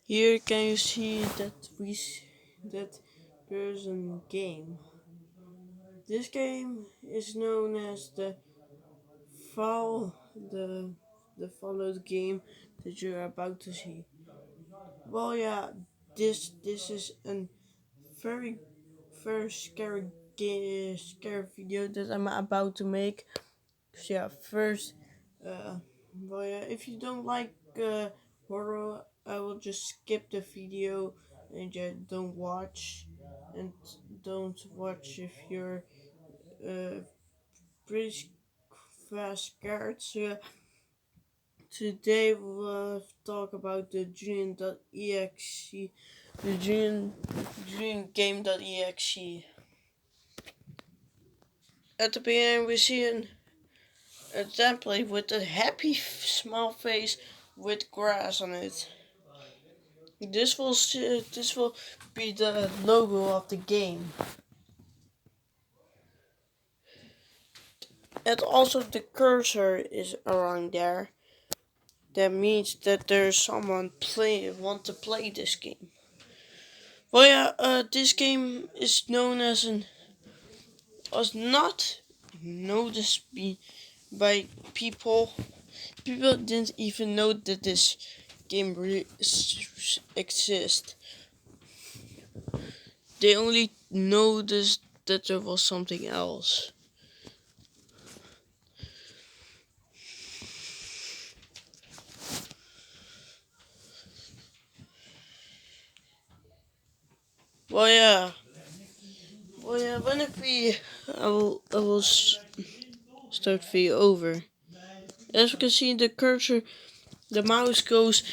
Here can you see that there's a game. This game is known as follow the the followed game that you're about to see. Well, yeah, this is a very scary video that I'm about to make. So yeah, first, uh, well yeah, if you don't like horror, I will just skip the video and just don't watch, and don't watch if you're uh pretty fast scared. So yeah, today we'll talk about the Julian.exe, the Julian Game.exe. At the beginning, we see a template with a happy small face with grass on it. This will be the logo of the game, and also the cursor is around there. That means that there's someone want to play this game. Well, yeah, this game is known as was not noticed by people. People didn't even know that this game really exists. They only noticed that there was something else. Well, yeah. Well, yeah. When if we, I will start video over. As we can see, the cursor, the mouse goes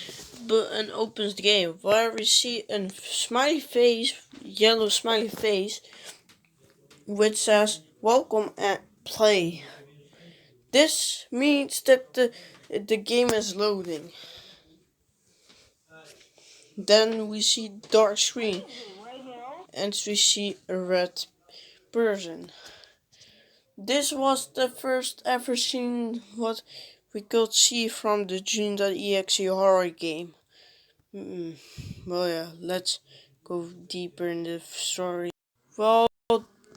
and opens the game. Where we see a smiley face, yellow smiley face, which says "Welcome and play." This means that the game is loading. Then we see dark screen, and we see a red person. This was the first ever seen what we could see from the Julian.exe horror game. Well, yeah, let's go deeper in the story. Well,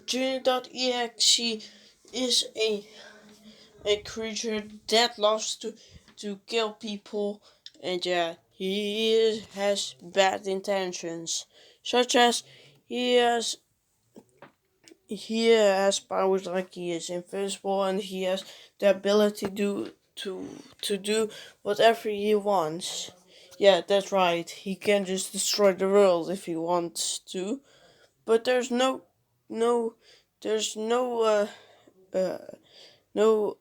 Julian.exe is a creature that loves to kill people, and yeah, has bad intentions, such as he has he has powers like he is invisible, and he has the ability to do whatever he wants. Yeah, that's right. He can just destroy the world if he wants to. But no there's uh no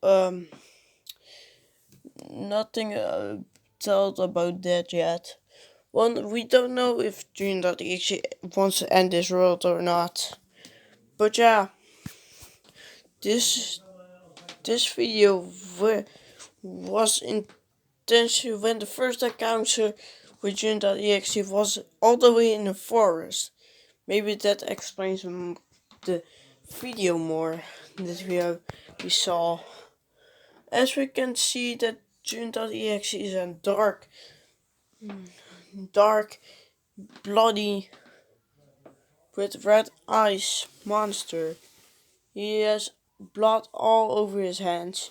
nothing told about that yet. One, we don't know if Julian.exe wants to end this world or not. But yeah, this this video was intentional when the first encounter with Julian.exe was all the way in the forest. Maybe that explains the video more that we saw. As we can see that Julian.exe is a dark, bloody, with red eyes monster. He has blood all over his hands,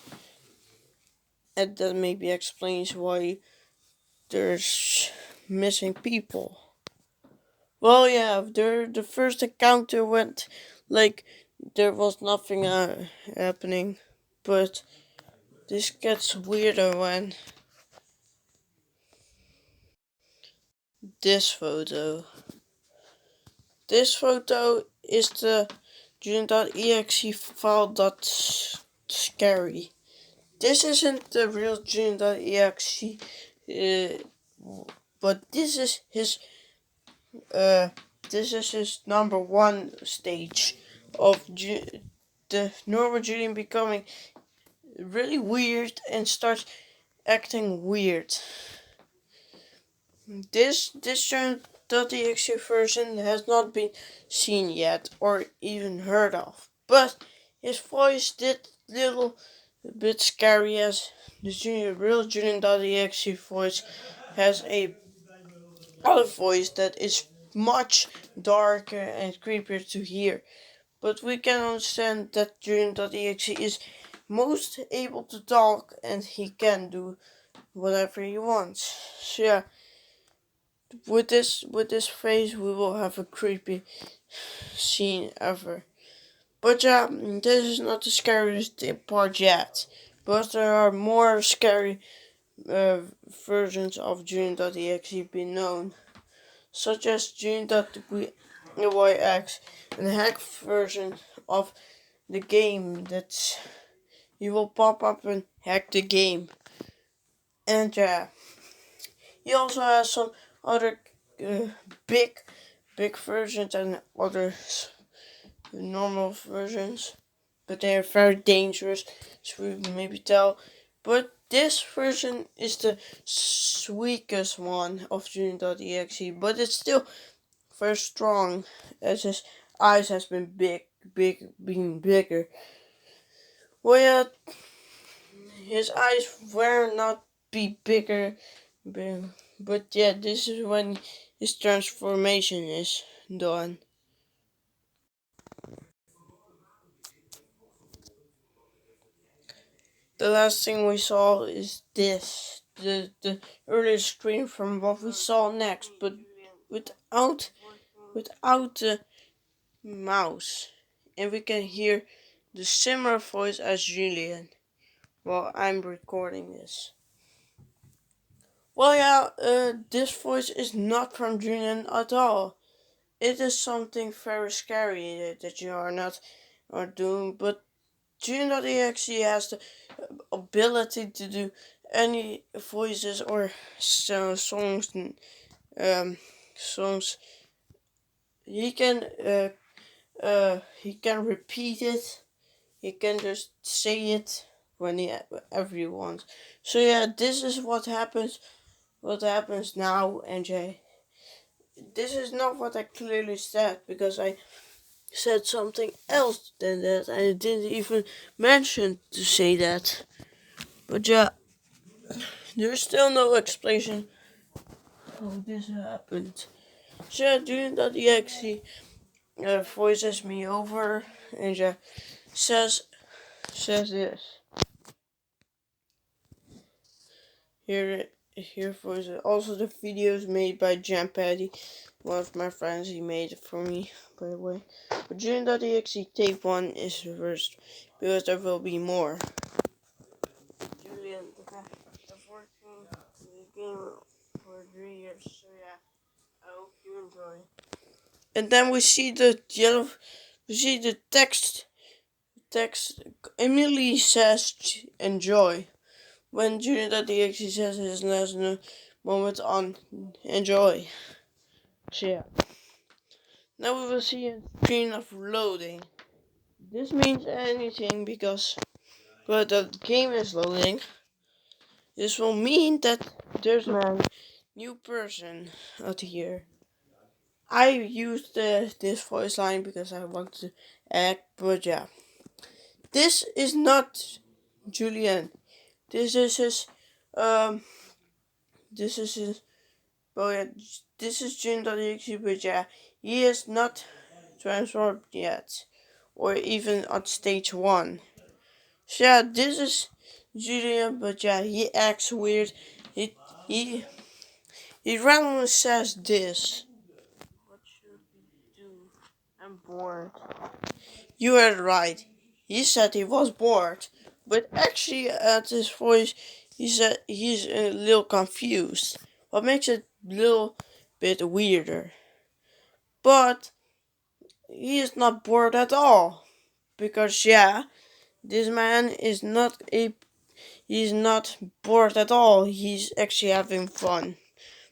and that maybe explains why there's missing people. Well, yeah, the first encounter went like there was nothing happening, but this gets weirder when this photo. This photo is the Julian.exe file that's scary. This isn't the real Julian.exe, but uh, this is his number one stage of the normal Julian becoming really weird and starts acting weird. This Julian.exe version has not been seen yet or even heard of, but his voice did little bit scary as the real Julian.exe voice has a other voice that is much darker and creepier to hear. But we can understand that Julian.exe is most able to talk and he can do whatever he wants. So yeah, with this phrase we will have a creepy scene ever. But yeah, this is not the scariest part yet. But there are more scary uh, versions of Julian.exe being known, such as Julian.exe, and a hack version of the game that you will pop up and hack the game. And yeah, he also has some other uh, big, big versions and other normal versions, but they are very dangerous, as we maybe tell. But this version is the weakest one of Julian.exe, but it's still very strong, as his eyes has been being bigger. Well, yeah, his eyes were not be bigger, but yeah, this is when his transformation is done. The last thing we saw is this, the earlier screen from what we saw next, but without the mouse, and we can hear the similar voice as Julian while I'm recording this. Well, yeah, this voice is not from Julian at all. It is something very scary that you are doing, but Julian.exe has the ability to do any voices or songs. Um, songs. He can he can repeat it. He can just say it whenever he wants. So yeah, this is what happens. What happens now, NJ? This is not what I clearly said because I said something else than that. I didn't even mention to say that. But yeah, there's still no explanation how this happened. So Julian.exe voices me over and says says this. Here voices. Also the videos made by Patty, one of my friends. He made it for me, by the way. But Julian.exe tape 1 is reversed because there will be more. Julian, I've worked on the game for 3 years, so yeah, I hope you enjoy. And then we see the text immediately says enjoy. When Julian.exe says his last moment on enjoy. So yeah. Now we will see a screen of loading. This means anything because the game is loading. This will mean that there's a new person out here. I used this voice line because I want to act, but yeah. This is not Julian. This is his, this is his, well yeah, this is Julian.exe, but yeah, he is not transformed yet. Or even on stage 1. So yeah, this is Julian, but yeah, he acts weird. He, he, he randomly says this. What should we do? I'm bored. You heard right. He said he was bored, but actually at his voice, he said he's a little confused. What makes it a little bit weirder. But he is not bored at all. Because yeah, this man is he's not bored at all. He's actually having fun.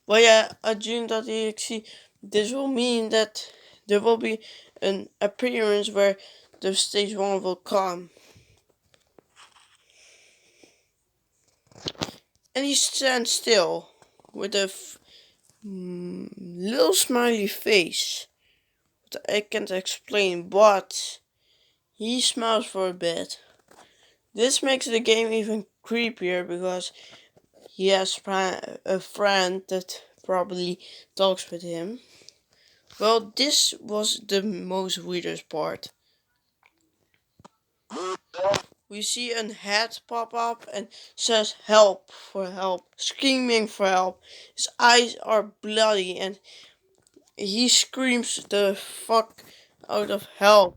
But yeah, at Julian.exe, this will mean that there will be an appearance where the stage 1 will come. And he stands still with a little smiley face. But I can't explain, but he smiles for a bit. This makes the game even creepier because he has a friend that probably talks with him. Well, this was the most weirdest part. We see a head pop up and says help for help, screaming for help. His eyes are bloody and he screams the fuck out of help.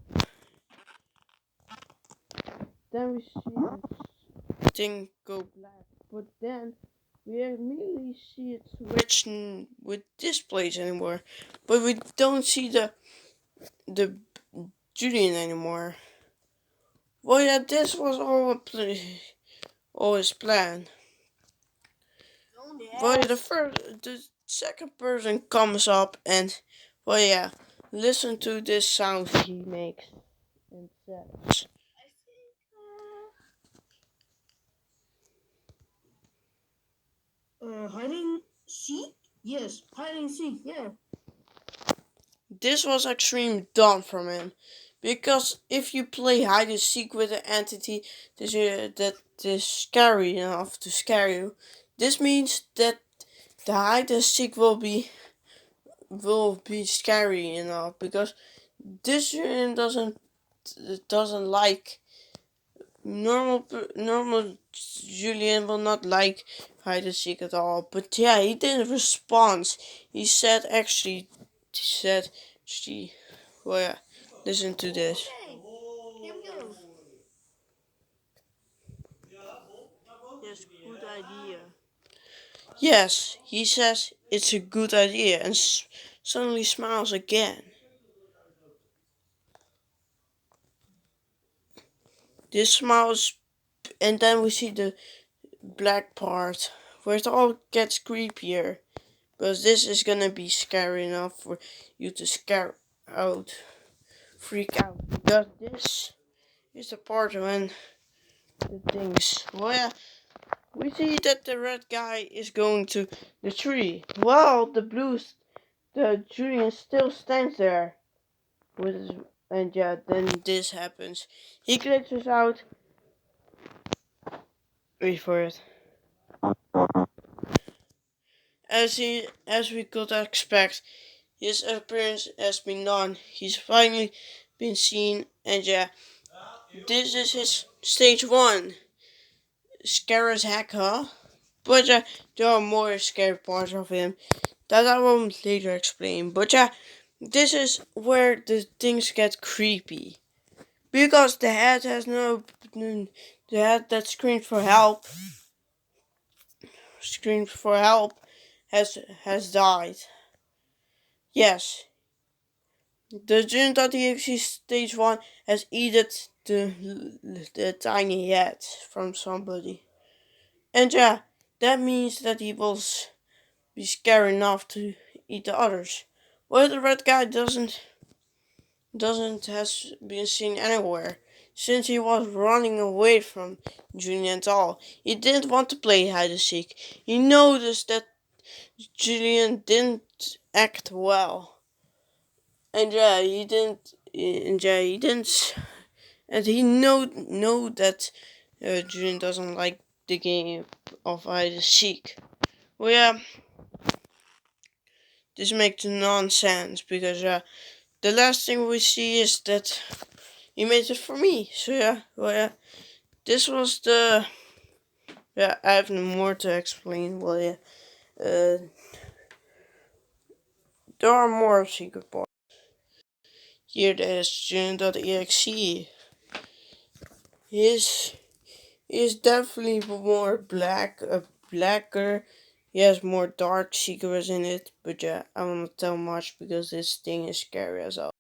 Then we see the thing go black, but then we immediately see it switch with displays anymore. But we don't see the Julian anymore. Well, yeah, this was all his plan. Well, yeah, the second person comes up and, well, yeah, listen to this sound he makes and says. Hide and seek? Yes, hide and seek, yeah. This was extreme dumb from him, because if you play hide and seek with an entity that is scary enough to scare you, this means that the hide and seek will be scary enough, because this unit doesn't like normal Julian will not like hide and seek at all. But yeah, he didn't respond. He said she well yeah, listen to this. Okay, here we go. Yes, good idea. Yes, he says it's a good idea and suddenly smiles again. This smiles, and then we see the black part where it all gets creepier. Because this is gonna be scary enough for you to freak out. Because this is the part when the things. Well, yeah, we see that the red guy is going to the tree. Well, the Julian still stands there with his, and yeah, then this happens. He glitches out. Wait for it. As we could expect, his appearance has been done. He's finally been seen, and yeah, this is his stage 1. Scary as heck, huh? But yeah, there are more scary parts of him that I will later explain. But yeah, this is where the things get creepy. Because the head has the head that screams for help, has died. Yes, the Julian.exe stage 1 has eaten the tiny head from somebody. And yeah, that means that he will be scary enough to eat the others. Well, the red guy doesn't has been seen anywhere since he was running away from Julian at all. He didn't want to play hide and seek. He noticed that Julian didn't act well, and yeah, he didn't. And yeah, he didn't. And he know that Julian doesn't like the game of hide and seek. Well, yeah, this makes nonsense because the last thing we see is that he made it for me. So yeah, well yeah, this was the yeah. I have no more to explain. Well yeah, there are more secret parts. Here there's Julian.exe. His is definitely more blacker. He has more dark secrets in it, but yeah, I won't tell much because this thing is scary as hell.